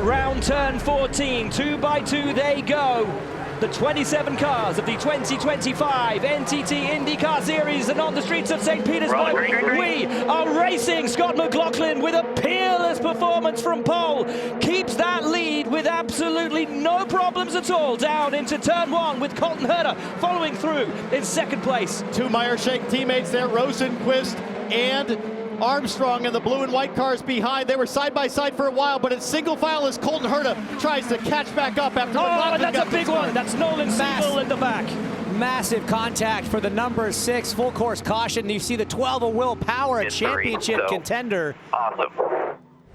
Around turn 14, 2 by 2 they go. The 27 cars of the 2025 NTT INDYCAR Series, and on the streets of St. Petersburg, we are racing. Scott McLaughlin with a peerless performance from pole keeps that lead with absolutely no problems at all down into turn 1 with Herta following through in second place. Two Meyer-Shank teammates there, Rosenqvist and Armstrong in the blue and white cars behind. They were side by side for a while, but it's single file as Herta tries to catch back up after McLaughlin. And that's a big one. That's Nolan Siegel in the back. Massive contact for the number 6 full course caution. You see the 12 of Will Power, a championship contender. Awesome.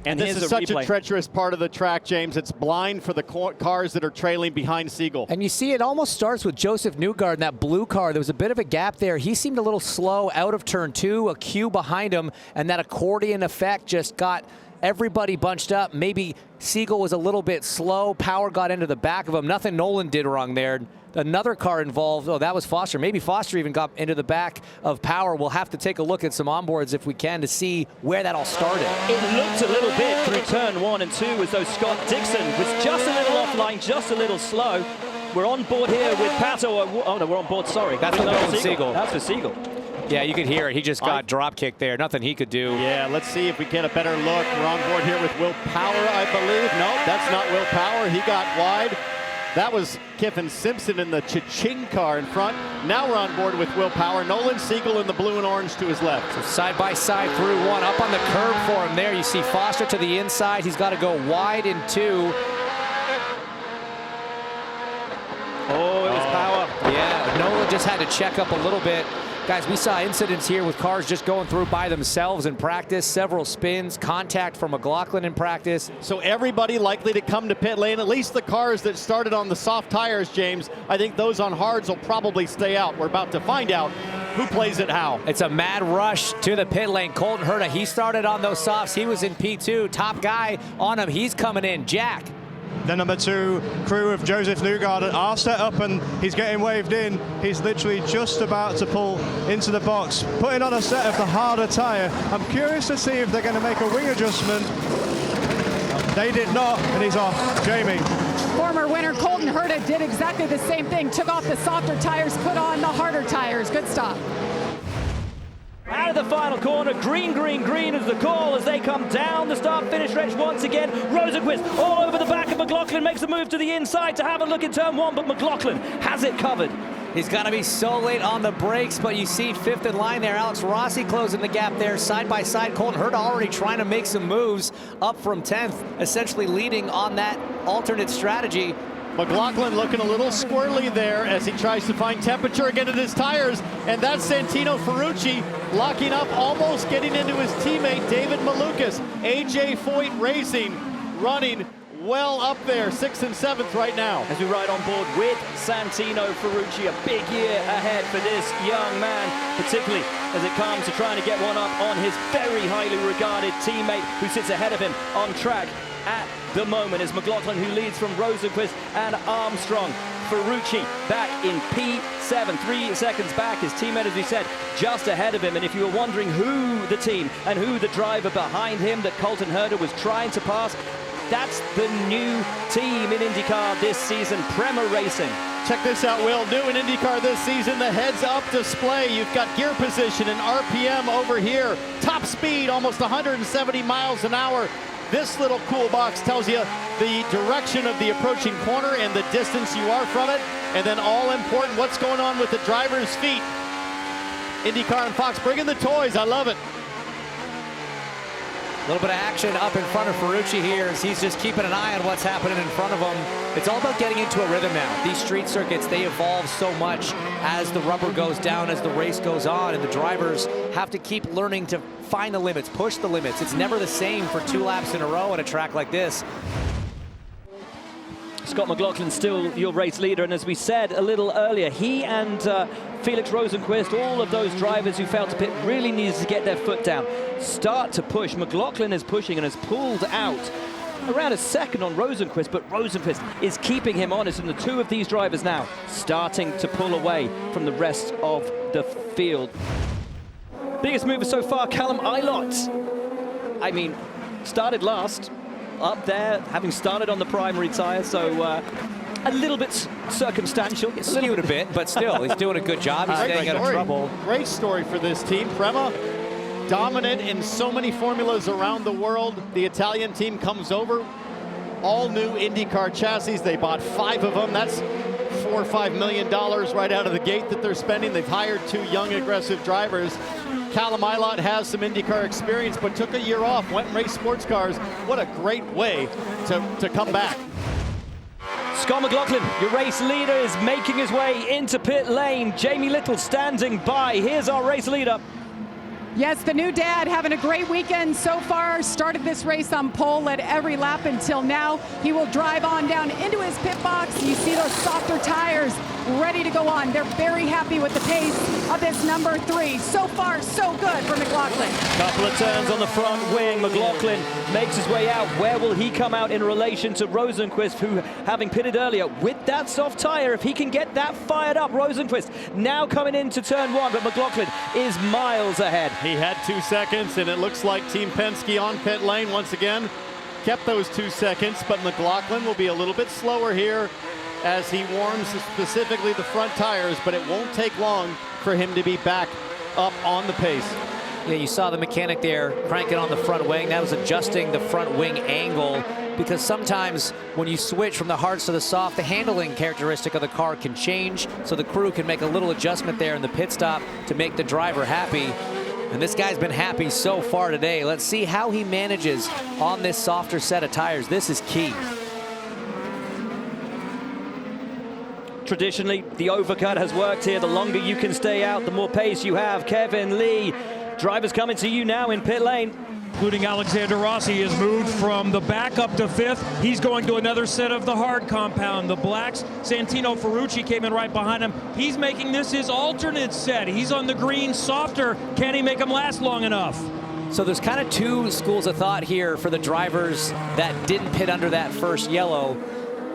And this is such a treacherous part of the track, James. It's blind for the cars that are trailing behind Siegel. And you see it almost starts with Josef Newgarden, that blue car. There was a bit of a gap there. He seemed a little slow out of turn 2, a queue behind him, and that accordion effect just got everybody bunched up. Maybe Siegel was a little bit slow. Power got into the back of him. Nothing Nolan did wrong there. Another car involved. Oh, that was Foster. Maybe Foster even got into the back of Power. We'll have to take a look at some onboards if we can to see where that all started. It looked a little bit through turn 1 and 2 as though Scott Dixon was just a little offline, just a little slow. We're on board here with Pato. Oh no, we're on board, sorry. That's for Nolan Siegel. That's for Siegel. Yeah, you could hear it. He just got drop kicked there. Nothing he could do. Yeah, let's see if we get a better look. We're on board here with Will Power, I believe. No, that's not Will Power. He got wide. That was Kiffin Simpson in the cha-ching car in front. Now we're on board with Will Power. Nolan Siegel in the blue and orange to his left. So side by side through 1. Up on the curb for him there. You see Foster to the inside. He's got to go wide in 2. Oh, it was Power. Yeah, Nolan just had to check up a little bit. Guys, we saw incidents here with cars just going through by themselves in practice, several spins, contact from McLaughlin in practice. So everybody likely to come to pit lane, at least the cars that started on the soft tires, James. I think those on hards will probably stay out. We're about to find out who plays it how. It's a mad rush to the pit lane. Herta, he started on those softs. He was in P2. Top guy on him. He's coming in. Jack. The number 2 crew of Josef Newgarden are set up and he's getting waved in. He's literally just about to pull into the box, putting on a set of the harder tire. I'm curious to see if they're going to make a wing adjustment. They did not, and he's off. Jamie. Former winner Herta did exactly the same thing. Took off the softer tires, put on the harder tires. Good stop. Out of the final corner, green, green, green is the call as they come down the start-finish stretch once again. Rosenqvist all over the back of McLaughlin, makes a move to the inside to have a look at turn 1, but McLaughlin has it covered. He's got to be so late on the brakes, but you see 5th in line there. Alex Rossi closing the gap there, side by side. Herta already trying to make some moves up from 10th, essentially leading on that alternate strategy. McLaughlin looking a little squirrely there as he tries to find temperature again at his tires, and that's Santino Ferrucci locking up, almost getting into his teammate David Malukas. AJ Foyt Racing running well up there, 6th and 7th right now. As we ride on board with Santino Ferrucci, a big year ahead for this young man, particularly as it comes to trying to get one up on his very highly regarded teammate who sits ahead of him on track at the moment. Is McLaughlin, who leads from Rosenqvist and Armstrong. Ferrucci back in P7, 3 seconds back. His teammate, as we said, just ahead of him. And if you were wondering who the team and who the driver behind him that Herta was trying to pass, that's the new team in IndyCar this season, Prema Racing. Check this out, Will. New in IndyCar this season, the heads-up display. You've got gear position and RPM over here. Top speed, almost 170 miles an hour. This little cool box tells you the direction of the approaching corner and the distance you are from it. And then all important, what's going on with the driver's feet. IndyCar and Fox bringing the toys. I love it. A little bit of action up in front of Ferrucci here as he's just keeping an eye on what's happening in front of him. It's all about getting into a rhythm now. These street circuits, they evolve so much as the rubber goes down, as the race goes on, and the drivers have to keep learning to find the limits, push the limits. It's never the same for 2 laps in a row at a track like this. Scott McLaughlin still your race leader, and as we said a little earlier, he and Felix Rosenqvist, all of those drivers who failed to pit, really needed to get their foot down, start to push. McLaughlin is pushing and has pulled out around a second on Rosenqvist, but Rosenqvist is keeping him honest, and the 2 of these drivers now starting to pull away from the rest of the field. Biggest mover so far, Callum Eilert. I mean, started last, up there, having started on the primary tire, so a little bit circumstantial. It's skewed a bit, but still, he's doing a good job. He's staying out of trouble. Great story for this team. Prema, dominant in so many formulas around the world. The Italian team comes over, all new IndyCar chassis. They bought 5 of them. That's $4 or $5 million right out of the gate that they're spending. They've hired 2 young, aggressive drivers. Callum Ilott has some IndyCar experience, but took a year off, went and raced sports cars. What a great way to come back. Scott McLaughlin, your race leader, is making his way into pit lane. Jamie Little standing by. Here's our race leader. Yes, the new dad having a great weekend so far. Started this race on pole, led every lap until now. He will drive on down into his pit box. You see those softer tires ready to go on. They're very happy with the pace of this number 3. So far, so good for McLaughlin. Couple of turns on the front wing. McLaughlin makes his way out. Where will he come out in relation to Rosenqvist, who, having pitted earlier with that soft tire, if he can get that fired up, Rosenqvist now coming into turn 1, but McLaughlin is miles ahead. He had 2 seconds, and it looks like Team Penske on pit lane once again kept those 2 seconds, but McLaughlin will be a little bit slower here as he warms specifically the front tires, but it won't take long for him to be back up on the pace. Yeah, you saw the mechanic there cranking on the front wing. That was adjusting the front wing angle, because sometimes when you switch from the hards to the soft, the handling characteristic of the car can change, so the crew can make a little adjustment there in the pit stop to make the driver happy. And this guy's been happy so far today. Let's see how he manages on this softer set of tires. This is key. Traditionally, the overcut has worked here. The longer you can stay out, the more pace you have. Kevin Lee, drivers coming to you now in pit lane. Including Alexander Rossi has moved from the back up to 5th. He's going to another set of the hard compound. The blacks, Santino Ferrucci came in right behind him. He's making this his alternate set. He's on the green, softer. Can he make him last long enough? So there's kind of 2 schools of thought here for the drivers that didn't pit under that first yellow.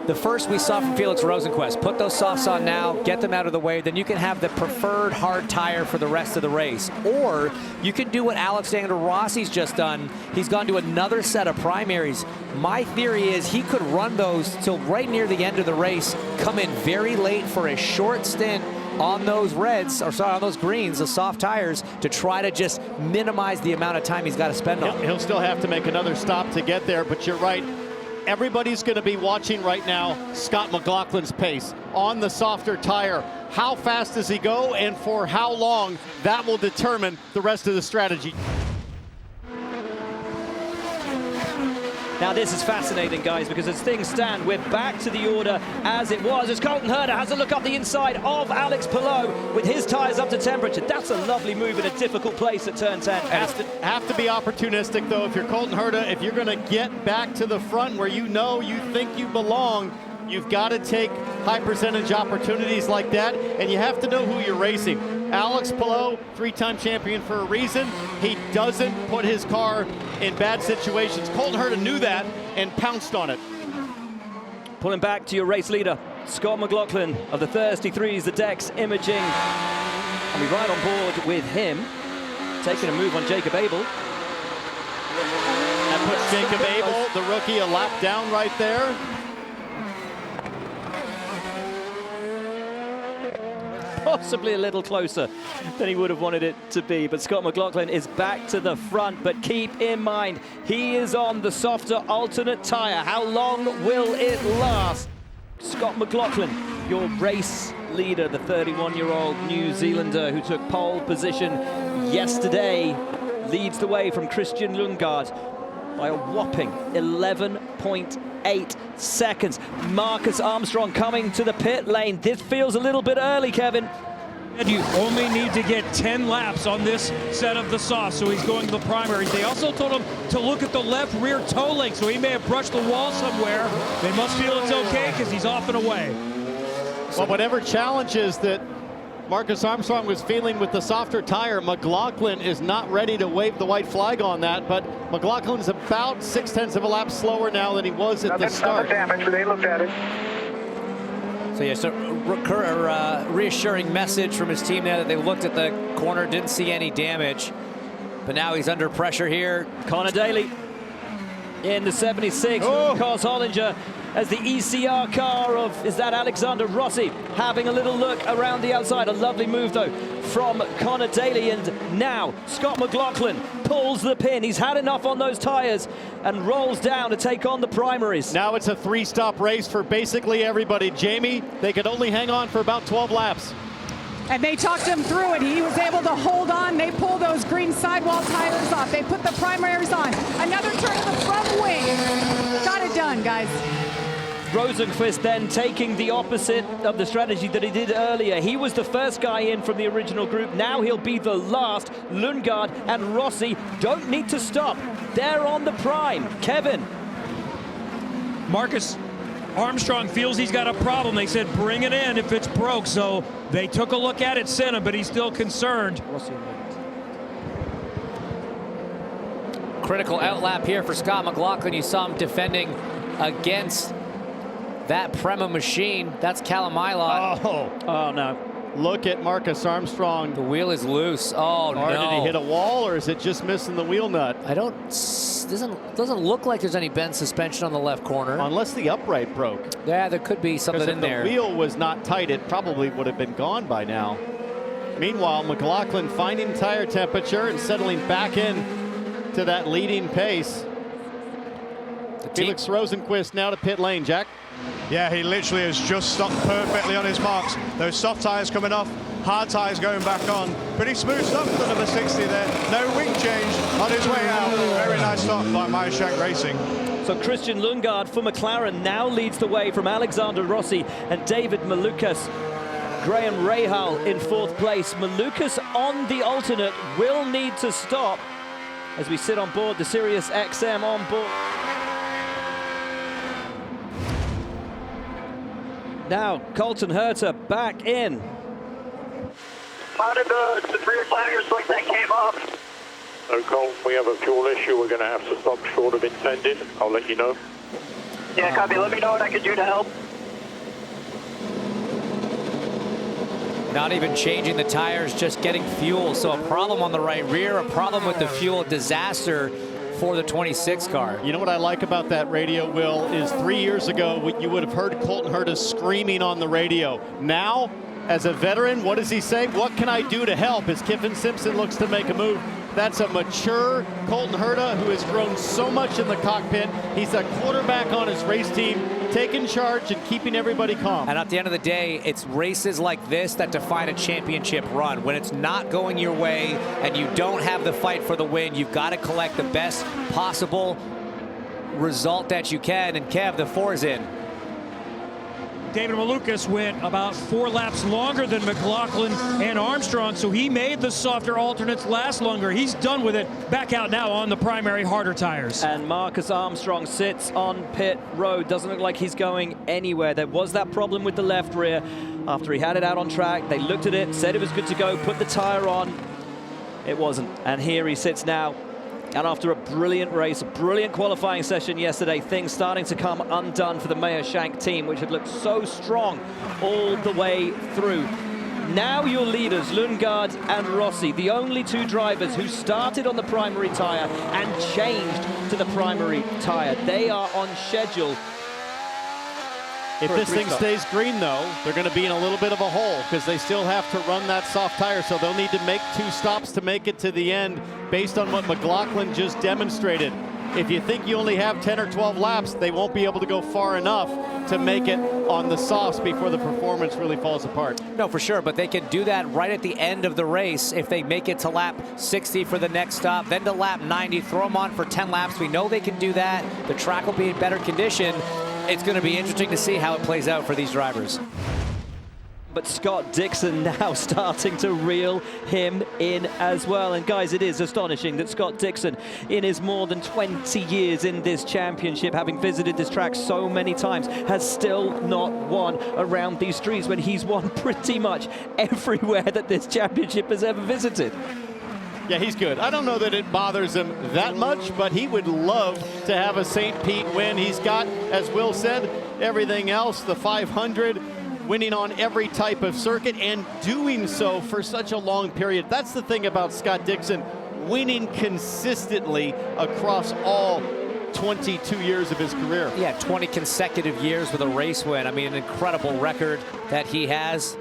The first we saw from Felix Rosenqvist. Put those softs on now, get them out of the way, then you can have the preferred hard tire for the rest of the race. Or you can do what Alexander Rossi's just done. He's gone to another set of primaries. My theory is he could run those till right near the end of the race, come in very late for a short stint on those reds, or sorry, on those greens, the soft tires, to try to just minimize the amount of time he's got to spend on. He'll still have to make another stop to get there, but you're right. Everybody's going to be watching right now Scott McLaughlin's pace on the softer tire. How fast does he go, and for how long? That will determine the rest of the strategy. Now this is fascinating, guys, because as things stand, we're back to the order as it was, as Colton Herta has a look up the inside of Alex Palou with his tires up to temperature. That's a lovely move in a difficult place at turn 10. Have to be opportunistic, though. If you're Colton Herta, if you're going to get back to the front where you know you think you belong, you've got to take high percentage opportunities like that, and you have to know who you're racing. Alex Palou, 3-time champion for a reason. He doesn't put his car in bad situations. Colton Herta knew that and pounced on it. Pulling back to your race leader, Scott McLaughlin of the Thirsty Threes, the Dex Imaging. I'll be right on board with him, taking a move on Jacob Abel. That puts Jacob Abel, the rookie, a lap down right there. Possibly a little closer than he would have wanted it to be, but Scott McLaughlin is back to the front. But keep in mind, he is on the softer alternate tire. How long will it last? Scott McLaughlin, your race leader, the 31-year-old New Zealander who took pole position yesterday, leads the way from Christian Lundgaard by a whopping 11.8 seconds. Marcus Armstrong coming to the pit lane. This feels a little bit early, Kevin. And you only need to get 10 laps on this set of the soft, so he's going to the primaries. They also told him to look at the left rear toe link, so he may have brushed the wall somewhere. They must feel it's okay because he's off and away. Well, whatever challenges that Marcus Armstrong was feeling with the softer tire, McLaughlin is not ready to wave the white flag on that, but McLaughlin's about 0.6 of a lap slower now than he was at the start. Damage, they looked at it. So yeah, so reassuring message from his team there that they looked at the corner, didn't see any damage, but now he's under pressure here. Connor Daly in the 76. Cos Hollinger as the ECR car of, is that Alexander Rossi, having a little look around the outside. A lovely move, though, from Connor Daly. And now Scott McLaughlin pulls the pin. He's had enough on those tires and rolls down to take on the primaries. Now it's a 3-stop race for basically everybody. Jamie, they could only hang on for about 12 laps. And they talked him through it. He was able to hold on. They pull those green sidewall tires off. They put the primaries on. Another turn to the front wing. Got it done, guys. Rosenqvist then taking the opposite of the strategy that he did earlier. He was the first guy in from the original group. Now he'll be the last. Lundgaard and Rossi don't need to stop. They're on the prime. Kevin. Marcus Armstrong feels he's got a problem. They said bring it in if it's broke. So they took a look at it, sent him, but he's still concerned. Critical outlap here for Scott McLaughlin. You saw him defending against that Prema machine. That's Callum Ilott. Oh no. Look at Marcus Armstrong. The wheel is loose. Oh, no. Or did he hit a wall, or is it just missing the wheel nut? Doesn't look like there's any bend suspension on the left corner. Unless the upright broke. Yeah, there could be something in there. If the wheel was not tight, it probably would have been gone by now. Meanwhile, McLaughlin finding tire temperature and settling back in to that leading pace. Felix Rosenqvist now to pit lane, Jack. Yeah, he literally has just stopped perfectly on his marks. Those soft tires coming off, hard tires going back on. Pretty smooth stuff for the number 60 there. No wing change on his way out. Very nice stop by Meyershank Racing. So Christian Lundgaard for McLaren now leads the way from Alexander Rossi and David Malukas. Graham Rahal in 4th place. Malukas on the alternate will need to stop as we sit on board the Sirius XM on board. Now, Colton Herta back in. How did the rear tires like that came off? No, Colton, we have a fuel issue. We're going to have to stop short of intended. I'll let you know. Yeah, copy. Let me know what I can do to help. Not even changing the tires, just getting fuel. So a problem on the right rear, a problem with the fuel, disaster for the 26 car. You know what I like about that radio, Will, is 3 years ago, you would have heard Colton Herta screaming on the radio. Now, as a veteran, what does he say? What can I do to help? As Kiffin Simpson looks to make a move. That's a mature Colton Herta who has grown so much in the cockpit. He's a quarterback on his race team, taking charge and keeping everybody calm. And at the end of the day, it's races like this that define a championship run. When it's not going your way and you don't have the fight for the win, you've got to collect the best possible result that you can. And Kev, the 4 is in. David Malukas went about 4 laps longer than McLaughlin and Armstrong, so he made the softer alternates last longer. He's done with it. Back out now on the primary harder tires. And Marcus Armstrong sits on pit road. Doesn't look like he's going anywhere. There was that problem with the left rear. After he had it out on track, they looked at it, said it was good to go, put the tire on. It wasn't. And here he sits now. And after a brilliant race, a brilliant qualifying session yesterday, things starting to come undone for the Meyershank team, which had looked so strong all the way through. Now your leaders, Lundgaard and Rossi, the only 2 drivers who started on the primary tire and changed to the primary tire. They are on schedule. If this thing stays green, though, they're going to be in a little bit of a hole because they still have to run that soft tire, so they'll need to make 2 stops to make it to the end based on what McLaughlin just demonstrated. If you think you only have 10 or 12 laps, they won't be able to go far enough to make it on the softs before the performance really falls apart. No, for sure, but they can do that right at the end of the race if they make it to lap 60 for the next stop, then to lap 90, throw them on for 10 laps. We know they can do that. The track will be in better condition. It's going to be interesting to see how it plays out for these drivers. But Scott Dixon now starting to reel him in as well. And guys, it is astonishing that Scott Dixon, in his more than 20 years in this championship, having visited this track so many times, has still not won around these streets when he's won pretty much everywhere that this championship has ever visited. Yeah, he's good. I don't know that it bothers him that much, but he would love to have a St. Pete win. He's got, as Will said, everything else, the 500, winning on every type of circuit and doing so for such a long period. That's the thing about Scott Dixon, winning consistently across all 22 years of his career. Yeah, 20 consecutive years with a race win. I mean, an incredible record that he has.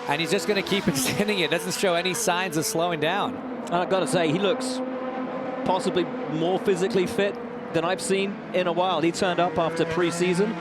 And he's just going to keep extending it. Doesn't show any signs of slowing down. And I've got to say, he looks possibly more physically fit than I've seen in a while. He turned up after preseason.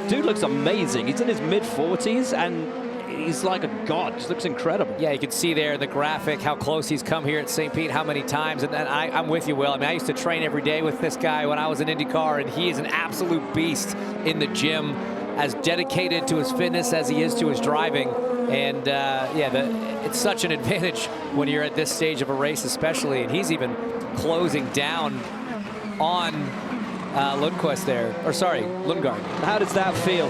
Dude looks amazing. He's in his mid-40s and he's like a god. Just looks incredible. Yeah, you can see there in the graphic how close he's come here at St. Pete, how many times. And I'm with you, Will. I mean, I used to train every day with this guy when I was in IndyCar, and he is an absolute beast in the gym, as dedicated to his fitness as he is to his driving. And yeah, it's such an advantage when you're at this stage of a race, especially. And he's even closing down on Lundqvist there, or sorry, Lundgaard. How does that feel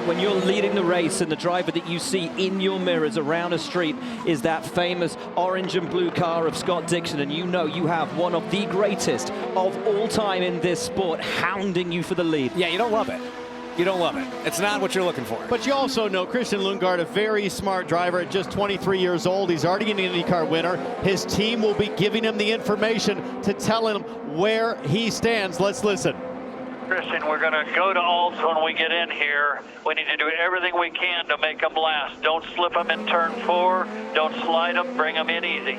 when you're leading the race and the driver that you see in your mirrors around a street is that famous orange and blue car of Scott Dixon, and you know you have one of the greatest of all time in this sport hounding you for the lead? Yeah, you don't love it. You don't love it. It's not what you're looking for. But you also know Christian Lundgaard, a very smart driver at just 23 years old. He's already an IndyCar winner. His team will be giving him the information to tell him where he stands. Let's listen. Christian, we're going to go to Alts when we get in here. We need to do everything we can to make them last. Don't slip them in turn 4. Don't slide them. Bring them in easy.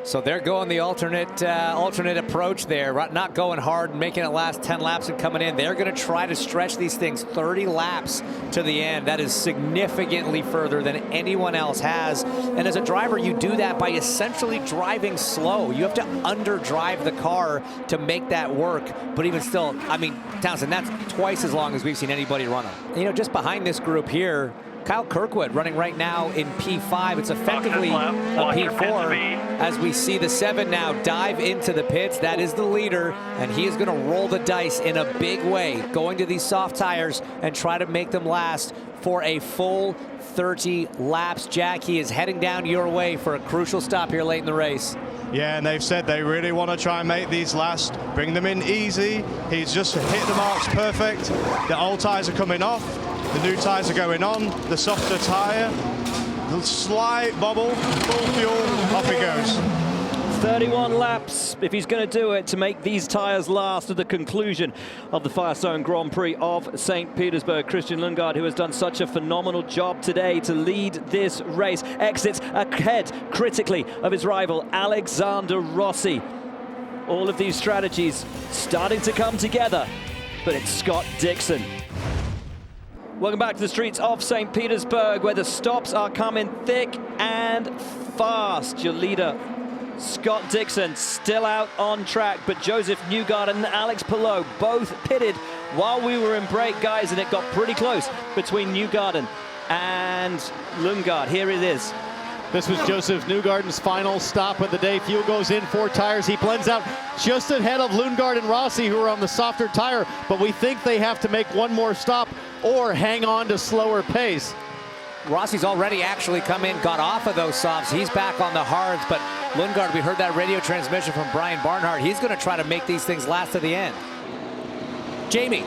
So they're going the alternate approach there, not going hard and making it last 10 laps and coming in. They're going to try to stretch these things 30 laps to the end. That is significantly further than anyone else has. And as a driver, you do that by essentially driving slow. You have to underdrive the car to make that work. But even still, I mean, Townsend, that's twice as long as we've seen anybody run them. You know, just behind this group here, Kyle Kirkwood running right now in P5. It's effectively a P4 as we see the 7 now dive into the pits. That is the leader, and he is going to roll the dice in a big way, going to these soft tires and try to make them last for a full 30 laps. Jack, he is heading down your way for a crucial stop here late in the race. Yeah, and they've said they really want to try and make these last, bring them in easy. He's just hit the marks perfect. The old tires are coming off. The new tires are going on, the softer tire, the slight bobble, full fuel, off he goes. 31 laps if he's going to do it to make these tires last to the conclusion of the Firestone Grand Prix of St. Petersburg. Christian Lundgaard, who has done such a phenomenal job today to lead this race, exits ahead critically of his rival Alexander Rossi. All of these strategies starting to come together, but it's Scott Dixon. Welcome back to the streets of St. Petersburg, where the stops are coming thick and fast. Your leader, Scott Dixon, still out on track, but Josef Newgarden and Alex Palou both pitted while we were in break, guys, and it got pretty close between Newgarden and Lundgaard. Here it is. This was Josef Newgarden's final stop of the day. Fuel goes in, 4 tires. He blends out just ahead of Lundgaard and Rossi, who are on the softer tire, but we think they have to make one more stop or hang on to slower pace. Rossi's already actually come in, got off of those softs. He's back on the hards, but Lundgaard, we heard that radio transmission from Brian Barnhart. He's going to try to make these things last to the end. Jamie.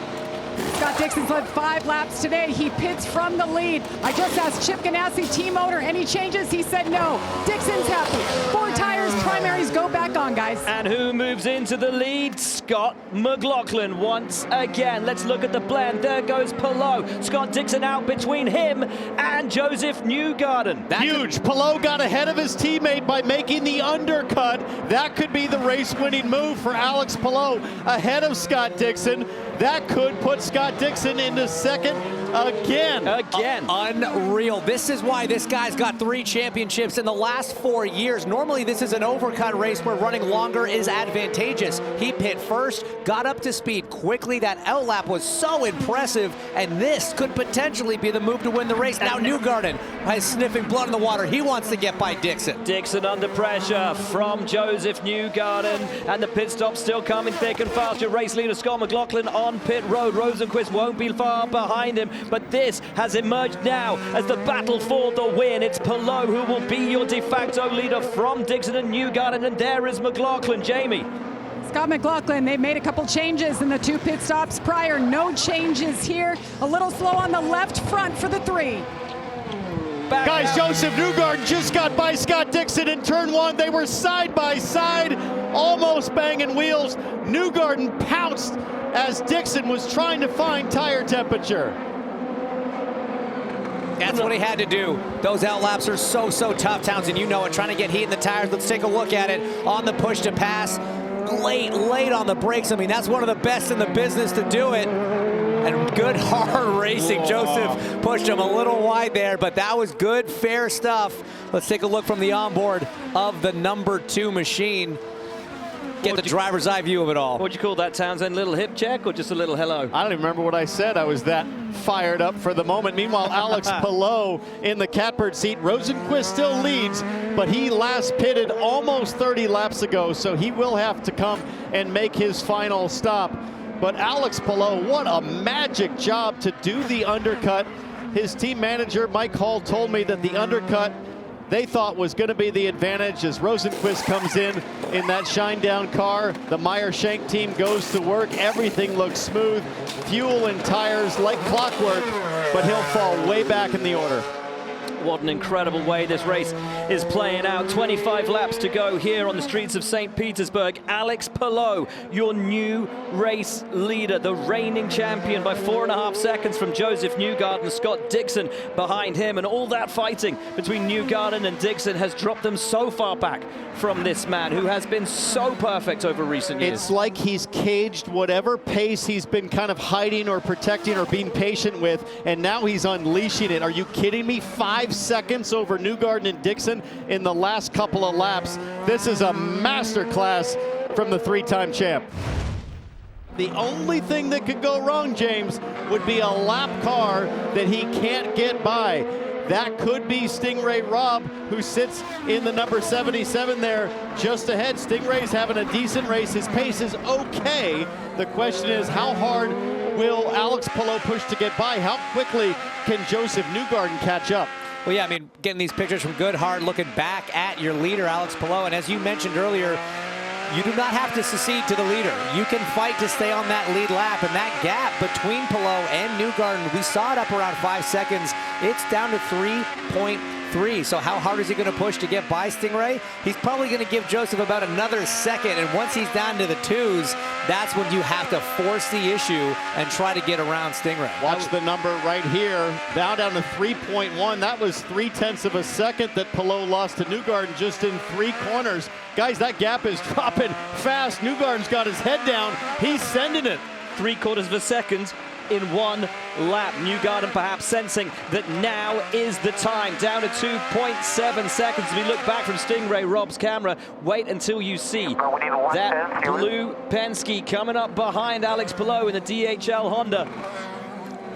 Scott Dixon's led 5 laps today. He pits from the lead. I just asked Chip Ganassi, team owner, any changes? He said no. Dixon's happy. 4 tires, primaries go back on, guys. And who moves into the lead? Scott McLaughlin once again. Let's look at the blend. There goes Palou. Scott Dixon out between him and Josef Newgarden. Huge. Palou got ahead of his teammate by making the undercut. That could be the race-winning move for Alex Palou ahead of Scott Dixon. That could put Scott Dixon into second again. Unreal. This is why this guy's got 3 championships in the last 4 years. Normally, this is an overcut race where running longer is advantageous. He pit first, got up to speed quickly. That outlap was so impressive, and this could potentially be the move to win the race. Now Newgarden is sniffing blood in the water. He wants to get by Dixon. Dixon under pressure from Josef Newgarden, and the pit stop still coming thick and fast. Your race leader, Scott McLaughlin, on pit road. Rosenqvist won't be far behind him, but this has emerged now as the battle for the win. It's Palou who will be your de facto leader from Dixon and Newgarden, and there is McLaughlin. Jamie. Scott McLaughlin, they made a couple changes in the 2 pit stops prior. No changes here. A little slow on the left front for the 3. back. Guys, now. Josef Newgarden just got by Scott Dixon in turn 1. They were side by side, almost banging wheels. Newgarden pounced as Dixon was trying to find tire temperature. That's what he had to do. Those outlaps are so tough, Townsend. You know it, trying to get heat in the tires. Let's take a look at it on the push to pass. Late on the brakes. I mean, that's one of the best in the business to do it. And good hard racing. Josef pushed him a little wide there, but that was good, fair stuff. Let's take a look from the onboard of the number 2 machine. Get the driver's eye view of it all. What'd you call that, Townsend? Little hip check or just a little hello? I don't even remember what I said. I was that fired up for the moment. Meanwhile, Alex Palou in the catbird seat. Rosenqvist still leads, but he last pitted almost 30 laps ago, so he will have to come and make his final stop. But Alex Palou, what a magic job to do the undercut. His team manager, Mike Hall, told me that the undercut they thought was going to be the advantage as Rosenqvist comes in that Shinedown car. The Meyer-Shank team goes to work. Everything looks smooth. Fuel and tires like clockwork, but he'll fall way back in the order. What an incredible way this race is playing out. 25 laps to go here on the streets of St. Petersburg. Alex Palou, your new race leader, the reigning champion by 4.5 seconds from Josef Newgarden. Scott Dixon behind him, and all that fighting between Newgarden and Dixon has dropped them so far back from this man who has been so perfect over recent years. It's like he's caged whatever pace he's been kind of hiding or protecting or being patient with, and now he's unleashing it. Are you kidding me? 5 seconds over Newgarden and Dixon in the last couple of laps. This is a masterclass from the 3-time champ. The only thing that could go wrong, James, would be a lap car that he can't get by. That could be Stingray Robb, who sits in the number 77 there just ahead. Stingray's having a decent race. His pace is okay. The question is, how hard will Alex Palou push to get by? How quickly can Josef Newgarden catch up? Well, yeah, I mean, getting these pictures from Goodhart, looking back at your leader, Alex Palou, and as you mentioned earlier, you do not have to secede to the leader. You can fight to stay on that lead lap, and that gap between Palou and Newgarden, we saw it up around 5 seconds. It's down to 3.3. So how hard is he going to push to get by Stingray? He's probably going to give Josef about another second, and once he's down to the 2s, that's when you have to force the issue and try to get around Stingray. Watch the number right here, down to 3.1. That was 0.3 of a second that Palou lost to Newgarden just in 3 corners. Guys, that gap is dropping fast. Newgarden's got his head down. He's sending it. 3/4 of a second in 1 lap. Newgarden perhaps sensing that now is the time. Down to 2.7 seconds. As we look back from Stingray Robb's camera, wait until you see that blue Penske coming up behind Alex Palou in the DHL Honda.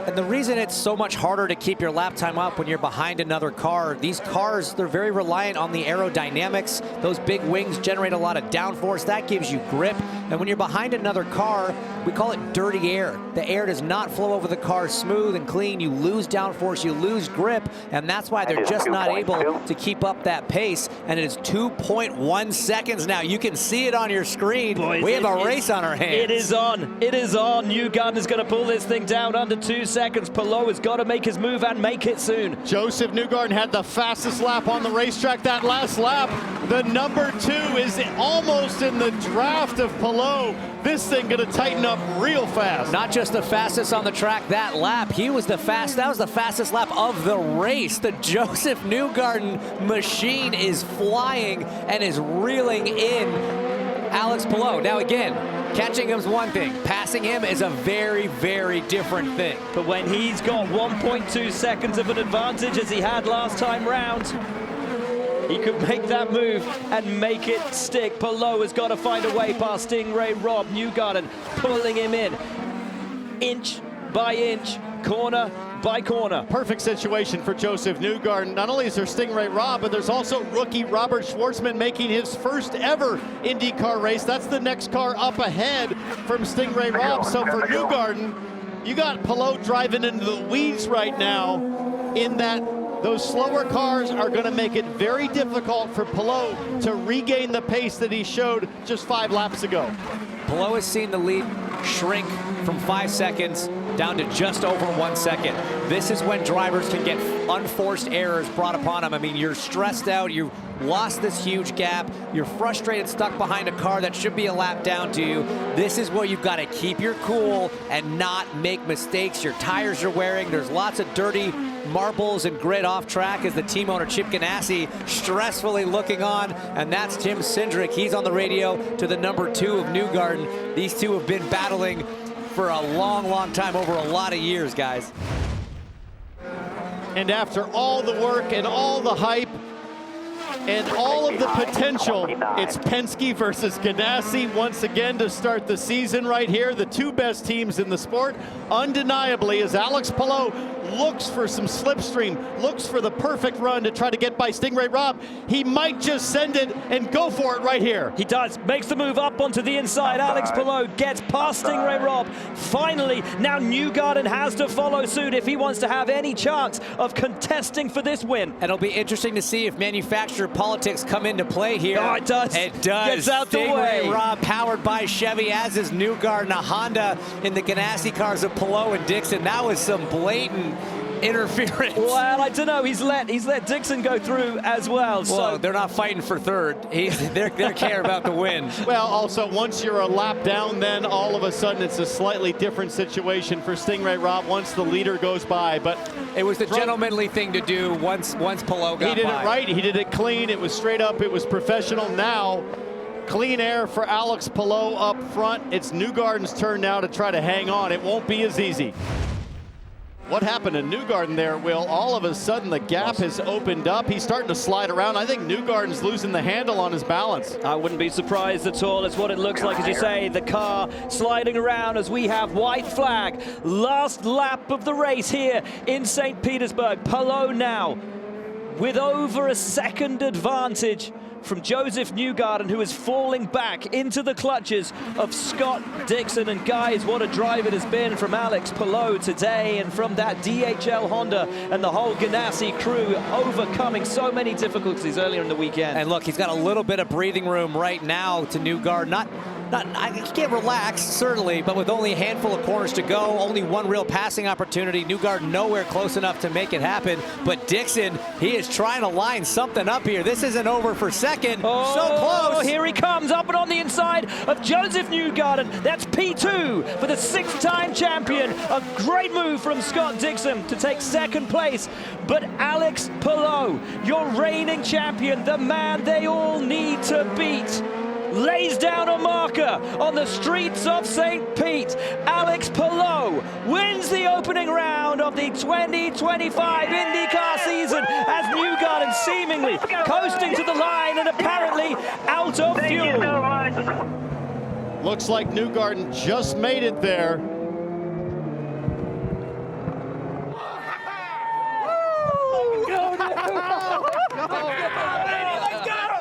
And the reason it's so much harder to keep your lap time up when you're behind another car, these cars, they're very reliant on the aerodynamics. Those big wings generate a lot of downforce. That gives you grip. And when you're behind another car, we call it dirty air. The air does not flow over the car smooth and clean. You lose downforce, you lose grip, and that's why they're just not able to keep up that pace. And it is 2.1 seconds now. You can see it on your screen. Boys, we have a race on our hands. It is on. It is on. Newgarden is going to pull this thing down under 2 seconds. Palou has got to make his move and make it soon. Josef Newgarden had the fastest lap on the racetrack that last lap. The number 2 is almost in the draft of Palou. This thing going to tighten up real fast. Not just the fastest on the track that lap, he was the that was the fastest lap of the race. The Josef Newgarden machine is flying and is reeling in Alex Palou. Now again, catching him is one thing. Passing him is a very, very different thing. But when he's got 1.2 seconds of an advantage as he had last time round, he could make that move and make it stick. Palou has got to find a way past Stingray Robb. Newgarden pulling him in, inch by inch, corner by corner. Perfect situation for Josef Newgarden. Not only is there Stingray Robb, but there's also rookie Robert Schwartzman making his first ever IndyCar race. That's the next car up ahead from Stingray Robb. So for Newgarden, you got Palou driving into the weeds right now in that those slower cars are going to make it very difficult for Palou to regain the pace that he showed just 5 laps ago. Palou has seen the lead shrink from 5 seconds down to just over 1 second. This is when drivers can get unforced errors brought upon him. I mean, you're stressed out, you lost this huge gap, you're frustrated, stuck behind a car that should be a lap down to you. This is where you've got to keep your cool and not make mistakes. Your tires are wearing, there's lots of dirty marbles and grit off track as the team owner Chip Ganassi stressfully looking on, and that's Tim Cindric. He's on the radio to the number 2 of Newgarden. These two have been battling for a long time, over a lot of years, guys. And after all the work and all the hype and all of the potential, it's Penske versus Ganassi once again to start the season right here. The two best teams in the sport, undeniably, as Alex Palou looks for some slipstream, looks for the perfect run to try to get by Stingray Rob. He might just send it and go for it right here. He does, makes the move up onto the inside. Alex Palou gets past Stingray Rob. Finally, now Newgarden has to follow suit if he wants to have any chance of contesting for this win. And it'll be interesting to see if manufacturer politics come into play here. Oh, it does. It does. Gets out the way. Stingray Rob powered by Chevy, as is Newgarden, a Honda in the Ganassi cars of Palou and Dixon. That was some blatant interference. Well, I don't know. He's let Dixon go through as well. So they're not fighting for third. They're care about the win. Well, also, once you're a lap down, then all of a sudden it's a slightly different situation for Stingray Rob once the leader goes by. But it was the gentlemanly thing to do once Palou got by. He did it right. He did it clean. It was straight up. It was professional. Now, clean air for Alex Palou up front. It's Newgarden's turn now to try to hang on. It won't be as easy. What happened to Newgarden there, Will? All of a sudden, the gap has opened up. He's starting to slide around. I think Newgarden's losing the handle on his balance. I wouldn't be surprised at all. It's what it looks like, as you say, the car sliding around as we have white flag. Last lap of the race here in St. Petersburg. Palou now with over a second advantage from Josef Newgarden, who is falling back into the clutches of Scott Dixon. And guys, what a drive it has been from Alex Palou today, and from that DHL Honda and the whole Ganassi crew, overcoming so many difficulties earlier in the weekend. And look, he's got a little bit of breathing room right now to Newgarden. He can't relax, certainly, but with only a handful of corners to go, only one real passing opportunity, Newgarden nowhere close enough to make it happen. But Dixon, he is trying to line something up here. This isn't over for second. Oh, so close. Here he comes, up and on the inside of Josef Newgarden. That's P2 for the 6-time champion. A great move from Scott Dixon to take second place. But Alex Palou, your reigning champion, the man they all need to beat, lays down a marker on the streets of St. Pete. Alex Palou wins the opening round of the 2025 IndyCar season, as Newgarden seemingly coasting to the line and apparently out of fuel. Looks like Newgarden just made it there.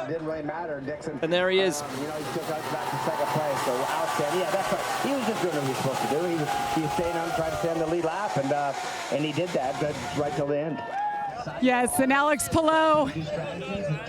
Didn't really matter, Dixon. And there he is. You know, he took us back to second place. So Alex said, yeah, that's right. He was just doing what he was supposed to do. He was staying on, trying to stay on the lead lap, and he did that right till the end. Yes, and Alex Palou,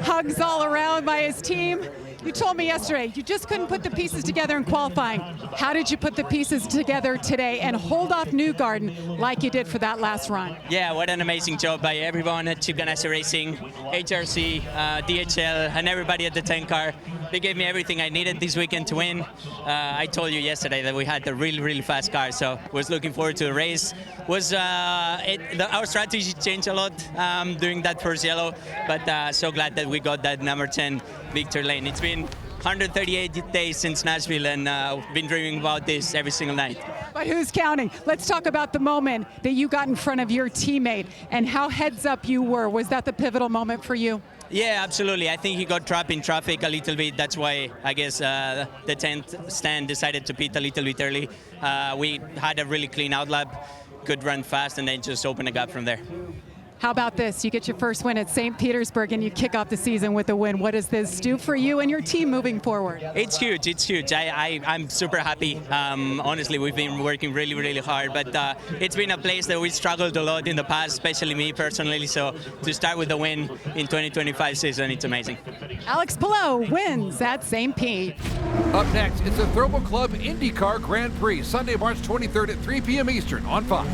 hugs all around by his team. You told me yesterday you just couldn't put the pieces together in qualifying. How did you put the pieces together today and hold off Newgarden like you did for that last run? Yeah, what an amazing job by everyone at Chip Ganassi Racing, HRC, DHL, and everybody at the 10 car. They gave me everything I needed this weekend to win. I told you yesterday that we had a really fast car, so was looking forward to the race. Our strategy changed a lot during that first yellow, but so glad that we got that number 10 victory lane. It's been 138 days since Nashville, and been dreaming about this every single night. But who's counting? Let's talk about the moment that you got in front of your teammate and how heads up you were. Was that the pivotal moment for you? Yeah, absolutely. I think he got trapped in traffic a little bit. That's why I guess the 10th stand decided to pit a little bit early. We had a really clean outlap, could run fast, and then just open a gap from there. How about this? You get your first win at St. Petersburg and you kick off the season with a win. What does this do for you and your team moving forward? It's huge. It's huge. I'm super happy. Honestly, we've been working really hard, but it's been a place that we struggled a lot in the past, especially me personally. So to start with the win in 2025 season, it's amazing. Alex Palou wins at St. Pete. Up next, it's the Throttle Club IndyCar Grand Prix, Sunday, March 23rd at 3 p.m. Eastern on Fox.